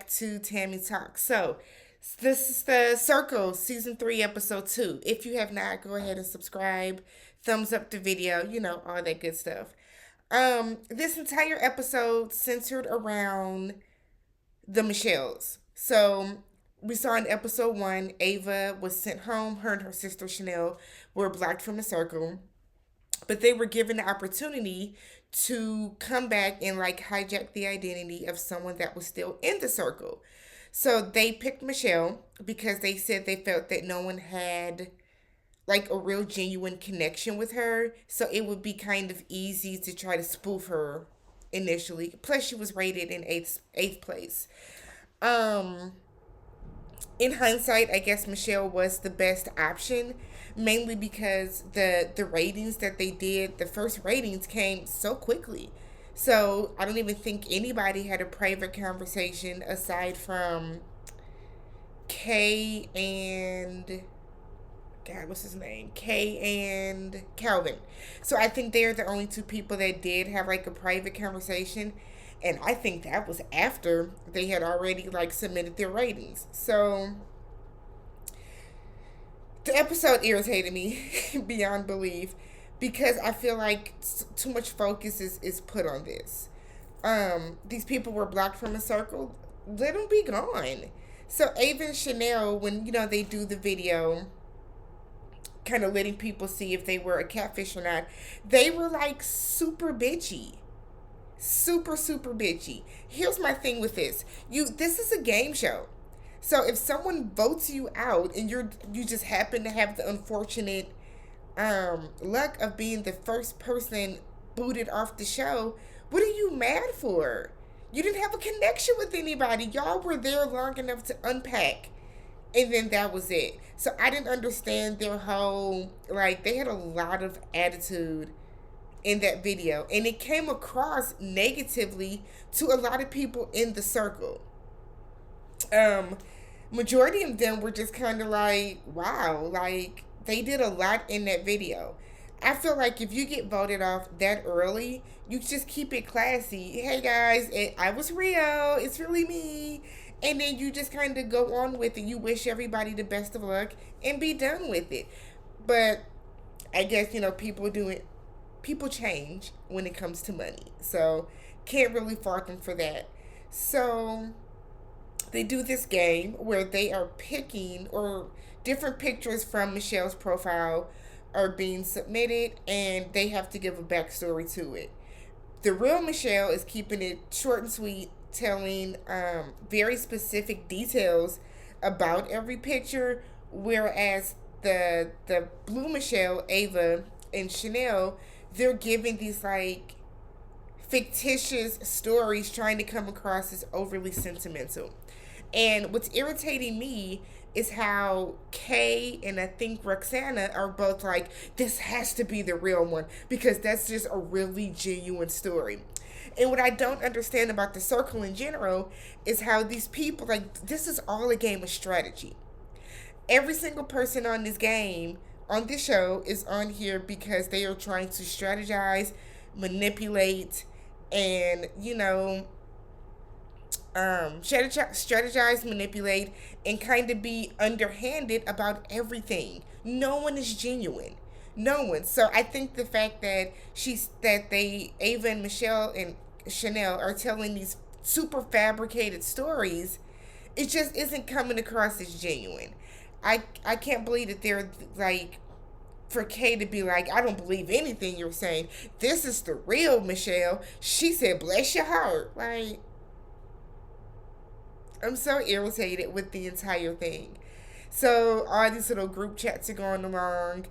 back to Tammy Talk. So, this is the Circle Season 3, Episode 2. If you have not, go ahead and subscribe, thumbs up the video, all that good stuff. This entire episode centered around the Michelles. So, we saw in episode 1, Ava was sent home. Her and her sister Chanel were blocked from the circle, but they were given the opportunity to come back and hijack the identity of someone that was still in the circle. So they picked Michelle because they said they felt that no one had a real genuine connection with her. So it would be kind of easy to try to spoof her initially. Plus she was rated in eighth place. Um in hindsight, I guess Michelle was the best option, mainly because the ratings that they did, the first ratings came so quickly. So I don't even think anybody had a private conversation aside from Kay and God, what's his name? Kay and Calvin. So I think they're the only two people that did have a private conversation. And I think that was after they had already submitted their ratings. So the episode irritated me beyond belief because I feel like too much focus is put on this. These people were blocked from a circle. Let them be gone. So Ava and Chanel, when they do the video, kind of letting people see if they were a catfish or not, they were super bitchy, super bitchy. Here's my thing with this: this is a game show. So if someone votes you out and you just happen to have the unfortunate luck of being the first person booted off the show, what are you mad for? You didn't have a connection with anybody. Y'all were there long enough to unpack, and then that was it. So I didn't understand their whole they had a lot of attitude in that video, and it came across negatively to a lot of people in the circle. Majority of them were just kind of wow, they did a lot in that video. I feel like if you get voted off that early, you just keep it classy. Hey guys, I was real. It's really me. And then you just kind of go on with it. You wish everybody the best of luck and be done with it. But I guess, people change when it comes to money. So can't really fault them for that. So they do this game where they are picking, or different pictures from Michelle's profile are being submitted, and they have to give a backstory to it. The real Michelle is keeping it short and sweet, telling very specific details about every picture, whereas the blue Michelle, Ava, and Chanel, they're giving these fictitious stories, trying to come across as overly sentimental. And what's irritating me is how Kay and I think Roxana are both this has to be the real one because that's just a really genuine story. And what I don't understand about the circle in general is how these people, this is all a game of strategy. Every single person on this game, on this show, is on here because they are trying to strategize, manipulate, and, strategize, manipulate, and kind of be underhanded about everything. No one is genuine. No one. So I think the fact that Ava and Michelle and Chanel are telling these super fabricated stories, it just isn't coming across as genuine. I can't believe that they're for Kay to be I don't believe anything you're saying. This is the real Michelle. She said, bless your heart. I'm so irritated with the entire thing. So all these little group chats are going along.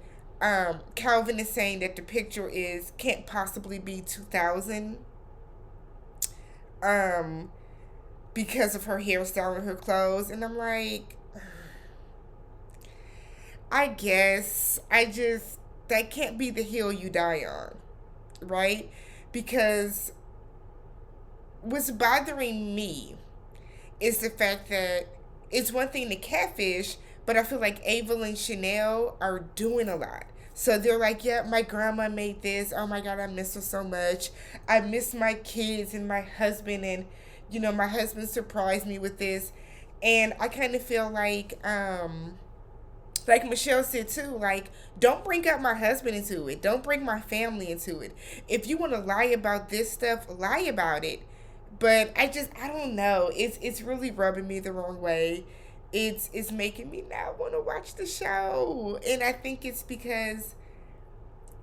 Calvin is saying that the picture can't possibly be 2000. Because of her hairstyle and her clothes, and I'm I guess that can't be the hill you die on, right? Because what's bothering me is the fact that it's one thing to catfish, but I feel like Ava and Chanel are doing a lot. So they're yeah, my grandma made this. Oh my God, I miss her so much. I miss my kids and my husband. And, my husband surprised me with this. And I kind of feel like Michelle said too, like, don't bring up my husband into it. Don't bring my family into it. If you want to lie about this stuff, lie about it. But I don't know. It's really rubbing me the wrong way. It's making me not want to watch the show. And I think it's because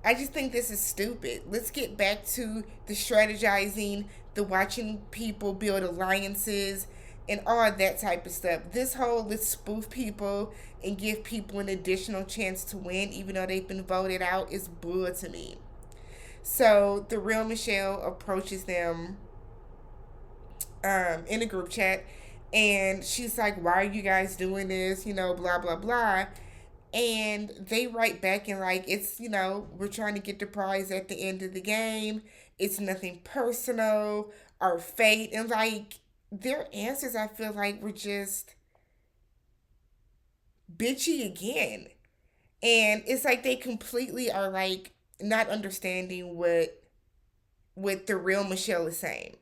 I just think this is stupid. Let's get back to the strategizing, the watching people build alliances, and all that type of stuff. This whole let's spoof people and give people an additional chance to win, even though they've been voted out, is bull to me. So the real Michelle approaches them in a group chat, and she's like, "Why are you guys doing this? Blah blah blah." And they write back and like, it's, we're trying to get the prize at the end of the game. It's nothing personal or fate. And like, their answers, I feel like, were just bitchy again. And it's like they completely are like not understanding what the real Michelle is saying.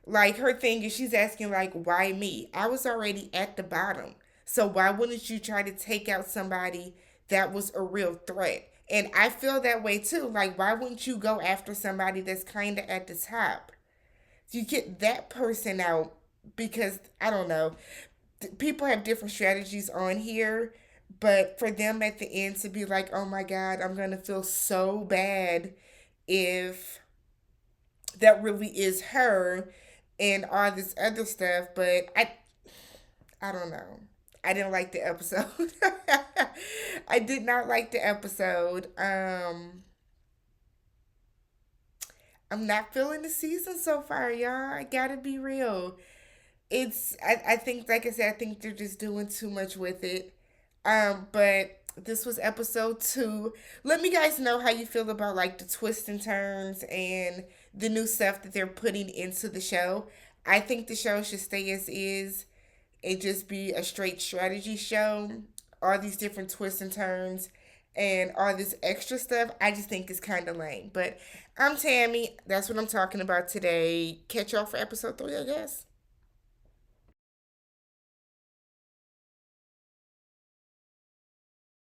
Like, her thing is she's asking like, why me? I was already at the bottom. So why wouldn't you try to take out somebody that was a real threat? And I feel that way too. Like, why wouldn't you go after somebody that's kind of at the top? You get that person out because I don't know. People have different strategies on here, but for them at the end to be like, "Oh my god, I'm going to feel so bad if that really is her," and all this other stuff, but I don't know. I didn't like the episode. I did not like the episode. I'm not feeling the season so far, y'all. I gotta be real. I think, like I said, I think they're just doing too much with it. But this was episode 2. Let me guys know how you feel about like the twists and turns and the new stuff that they're putting into the show. I think the show should stay as is and just be a straight strategy show. All these different twists and turns and all this extra stuff, I just think is kind of lame. But I'm Tammy. That's what I'm talking about today. Catch y'all for episode 3, I guess.